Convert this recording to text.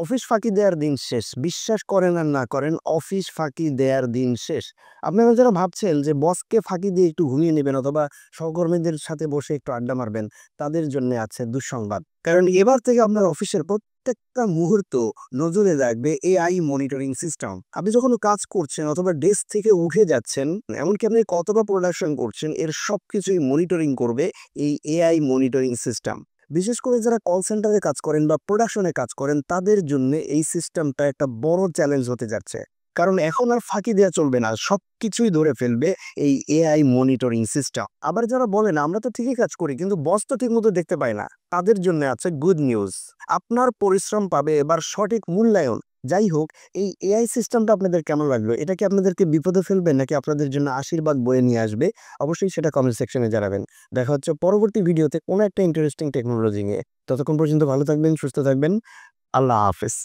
Office ফাঁকি দেওয়ার দিন শেষ। বিশ্বাস করেন আর না করেন, অফিস ফাঁকি দেওয়ার দিন শেষ। আপনারা যারা ভাবছেন যে বসকে ফাঁকি দিয়ে একটু ঘুমিয়ে নেবেন অথবা সহকর্মীদের সাথে বসে একটু আড্ডা মারবেন, তাদের জন্য আছে দুঃসংবাদ। কারণ এবার থেকে আপনার অফিসের প্রত্যেকটা মুহূর্ত নজরে রাখবে এআই মনিটরিং সিস্টেম। আপনি যখন কাজ করছেন অথবা ডেস্ক থেকে উঠে যাচ্ছেন, এমনকি আপনি কতটা প্রোডাকশন করছেন, এর সবকিছুই মনিটরিং করবে এই এআই মনিটরিং সিস্টেম। বিশেষ করে যারা কল সেন্টারে কাজ করেন বা প্রোডাকশনে কাজ করেন, তাদের জন্য এই সিস্টেমটা একটা বড় চ্যালেঞ্জ হতে যাচ্ছে। কারণ এখন আর ফাঁকি দেওয়া চলবে না, সবকিছুই ধরে ফেলবে এই এআই মনিটরিং সিস্টেম। আবার যারা বলেন আমরা তো ঠিকই কাজ করি কিন্তু বস তো ঠিকমতো দেখতে পায় না, তাদের জন্য আছে গুড নিউজ। আপনার পরিশ্রম পাবে এবার সঠিক মূল্যায়ন। যাই হোক, এই এআই সিস্টেমটা আপনাদের কেমন লাগলো? এটা কি আপনাদেরকে বিপদে ফেলবে নাকি আপনাদের জন্য আশীর্বাদ বয়ে নিয়ে আসবে? অবশ্যই সেটা কমেন্ট সেকশনে জানাবেন। দেখা হচ্ছে পরবর্তী ভিডিওতে কোনো একটা ইন্টারেস্টিং টেকনোলজি নিয়ে। ততক্ষণ পর্যন্ত ভালো থাকবেন, সুস্থ থাকবেন। আল্লাহ হাফেজ।